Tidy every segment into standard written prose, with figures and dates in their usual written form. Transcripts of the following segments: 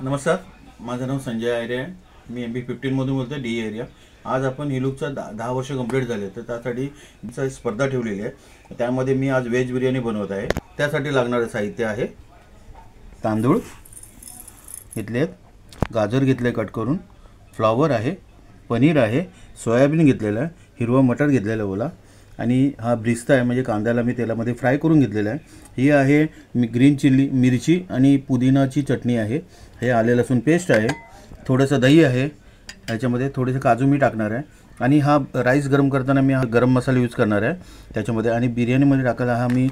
नमस्कार, माझं नाव संजय आयरे आहे. मी MB15 मधून बोलतो, डी एरिया. आज आपण हिलूकचा 10 वर्ष कंप्लीट झाले, तर त्यासाठी स्पर्धा ठेवलेली आहे. त्यामध्ये मी आज व्हेज बिर्याणी बनवत आहे. त्यासाठी लागणारे साहित्य आहे: तांदूळ घेतले आहेत, गाजर घेतले कट करून, फ्लॉवर आहे, पनीर आहे, सोयाबीन घेतलेलं आहे, हिरवा मटर घेतलेला ओला, आणि हा ब्रिस्ता आहे म्हणजे कांद्याला मी तेलामध्ये फ्राय करून घेतलेला आहे. ही आहे ग्रीन चिल्ली मिरची आणि पुदिनाची चटणी आहे. हे आले लसूण पेस्ट आहे, थोडंसं दही आहे, ह्याच्यामध्ये थोडेसे काजू मी टाकणार आहे, आणि हा राईस गरम करताना मी हा गरम मसाला यूज करणार आहे त्याच्यामध्ये. आणि बिर्याणीमध्ये टाकायला हा मी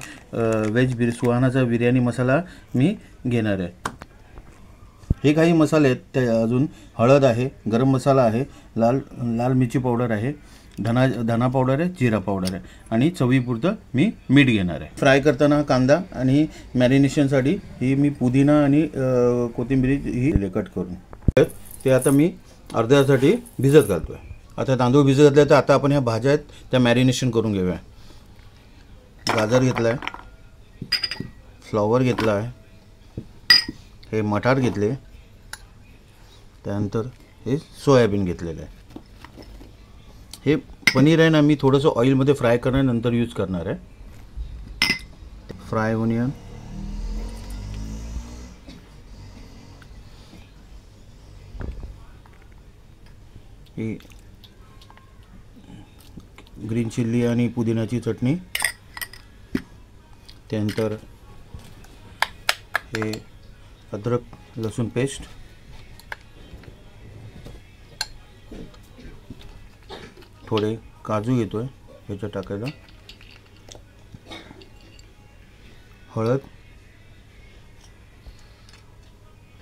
सुहानाचा बिर्याणी मसाला मी घेणार आहे. हे काही मसाले आहेत ते अजून हळद आहे, गरम मसाला आहे, लाल मिरची पावडर आहे, धना पावडर आहे, जिरा पावडर आहे, आणि चवीपुरतं मी मीठ घेणार आहे. फ्राय करताना कांदा आणि मॅरिनेशनसाठी ही मी पुदिना आणि कोथिंबीर ही कट करून ते आता मी अर्ध्यासाठी भिजत घालतो आहे. आता तांदूळ भिजत घातले, तर आता आपण ह्या भाज्या आहेत त्या मॅरिनेशन करून घेऊया. गाजर घेतला आहे, फ्लॉवर घेतला आहे, हे मटार घेतले, त्यानंतर हे सोयाबीन घेतलेलं आहे. हे पनीर आहे ना, मी थोडंसं ऑइलमध्ये फ्राय करण्यानंतर यूज करणार आहे. फ्राय ओनियन, ही ग्रीन चिल्ली आणि पुदिनाची चटणी, त्यानंतर हे अद्रक लसूण पेस्ट, थोडे काजू घेतोय ह्याच्यात टाकायला, हळद,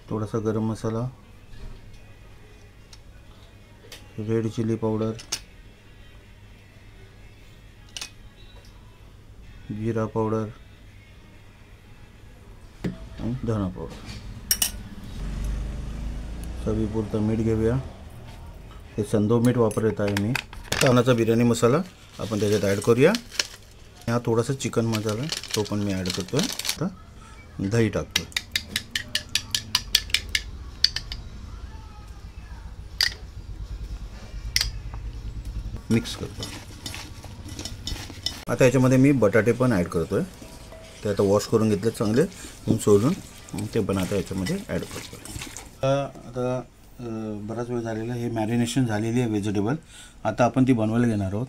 थोडासा गरम मसाला, रेड चिली पावडर, जिरा पावडर आणि धना पावडर. चवीपुरतं मीठ घेऊया. हे संदो मीठ वापरत आहे मी. तानाचा बिर्याणी मसाला आपण त्याच्यात ॲड करूया. हा थोडासा चिकन मसाला तो पण मी ॲड करतो आहे. आता दही टाकतो, मिक्स करतो. आता याच्यामध्ये मी बटाटे पण ॲड करतो आहे. ते आता वॉश करून घेतले चांगले सोलून, ते पण आता याच्यामध्ये ॲड करतो आहे. आता बराच वेळ झालेला, हे मॅरिनेशन झालेली आहे व्हेजिटेबल. आता आपण ती बनवायला घेणार आहोत.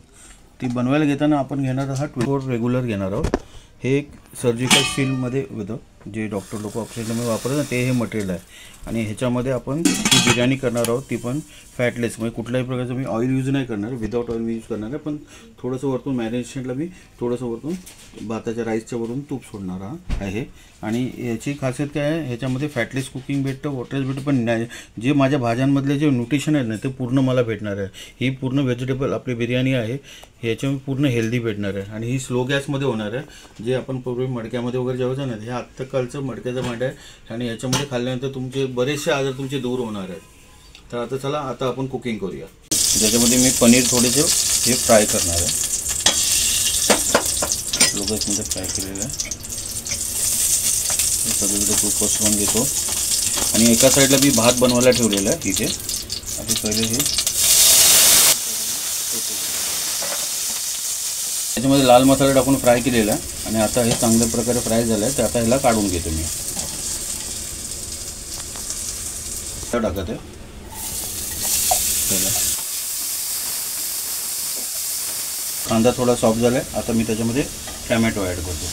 ती बनवायला घेताना आपण घेणार आहोत 24 रेग्युलर घेणार आहोत. हे एक सर्जिकल स्टीलमध्ये होतं, जे डॉक्टर लोक ऑपरेशनमध्ये वापरतात ना, ते हे मटेरियल आहे. आणि ह्याच्यामध्ये आपण ती बिर्याणी करणार आहोत, ती पण फॅटलेस, म्हणजे कुठल्याही प्रकारचं मी ऑइल यूज नाही करणार, विदाऊट ऑइल मी यूज करणार आहे. पण थोडंसं वरतून मॅरिनेशनला मी थोडंसं वरतून भाताच्या राईसच्या वरून तूप सोडणार आहे. आणि याची खासियत काय आहे, ह्याच्यामध्ये फॅटलेस कुकिंग भेटतं, वॉटरेस भेटतं, पण जे माझ्या भाज्यांमधले जे न्यूट्रिशन आहे ना, ते पूर्ण मला भेटणार आहे. ही पूर्ण व्हेजिटेबल आपली बिर्याणी आहे, ह्याच्यामध्ये पूर्ण हेल्दी भेटणार आहे. आणि ही स्लो गॅसमध्ये होणार आहे. जे आपण पूर्वी मडक्यामध्ये वगैरे जेवायचं ना, हे आत्ताकालचं मडक्याचं भांड आहे, आणि ह्याच्यामध्ये खाल्ल्यानंतर तुमचे बरेचसे आजार तुमचे दूर होणार आहेत. तर आता चला, आता आपण कुकिंग करूया. ज्याच्यामध्ये मी पनीर थोडेसे हे फ्राय करणार आहे, लोगसमध्ये फ्राय केलेलं आहे. सगळीकडे तूप पसरवून घेतो. आणि एका साईडला मी भात बनवायला ठेवलेला आहे इथे. आता पहिले हे त्याच्यामध्ये लाल मसाला टाकून फ्राय केलेला आहे. आणि आता हे चांगल्या प्रकारे फ्राय झालं आहे, तर आता ह्याला काढून घेतो मी. टाकत आहे कांदा थोडा सॉफ्ट झाला आहे. आता मी त्याच्यामध्ये टोमॅटो ॲड करतो.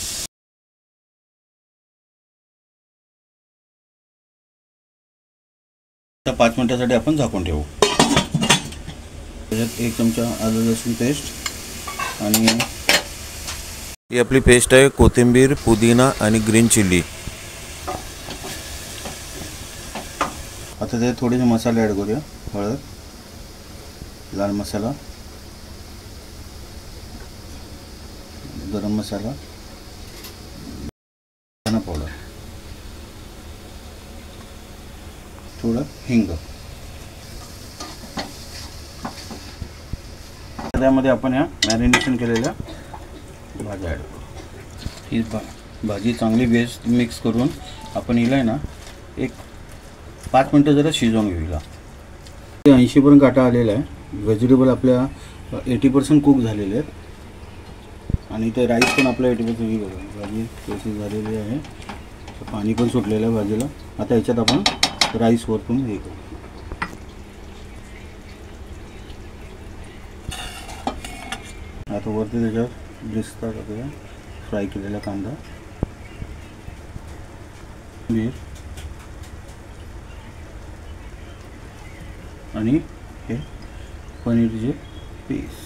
आता 5 मिनिटासाठी आपण झाकून ठेवू. त्याच्यात 1 चमचा आलं लसूण पेस्ट, आणि ही आपली पेस्ट आहे कोथिंबीर, पुदिना आणि ग्रीन चिल्ली. आता ते थोडेसे मसाले ॲड करूया. हळद, लाल मसाला, गरम मसाला, धना पावडर, थोडं हिंग. त्यामध्ये आपण ह्या मॅरिनेशन केलेल्या भाज्या ॲड करू. ही भाजी चांगली बेस्ट मिक्स करून आपण हिला आहे ना एक 5 मिनटं जरा शिजवून घेऊया. 80% काटा आलेला आहे. व्हेजिटेबल आपल्या 80% कुक झालेले आहेत आणि ते राईस पण आपल्या 80% ही बघा भाजी प्रोसेस झालेली आहे. पाणी पण सुटलेलं आहे भाजीला. आता याच्यात आपण राईस वरतून हे करू. आता वरती त्याच्यात ब्रिस्ता टाकूया, फ्राय केलेला कांदा, मीठ आणि हे पनीरचे पीस.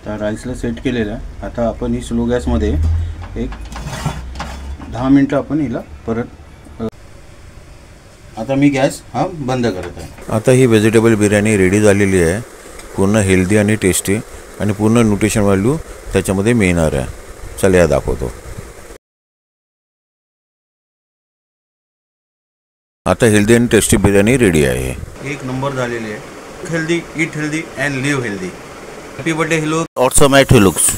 त्या राईसला सेट केलेलं आहे. आता आपण ही स्लो गॅसमध्ये एक 10 मिनटं आपण हिला परत. आता मी गॅस हा बंद करत आहे. आता ही व्हेजिटेबल बिर्याणी रेडी झालेली आहे. पूर्ण हेल्दी आणि टेस्टी आणि पूर्ण न्यूट्रिशन व्हॅल्यू त्याच्यामध्ये मिळणार आहे. चला या दाखवतो. आता हेल्दी आणि टेस्टी बिर्याणी रेडी आहे. एक नंबर झालेली आहे. Healthy, eat healthy and live healthy. Happy birthday हिलुक. Awesome at हिलुक्स.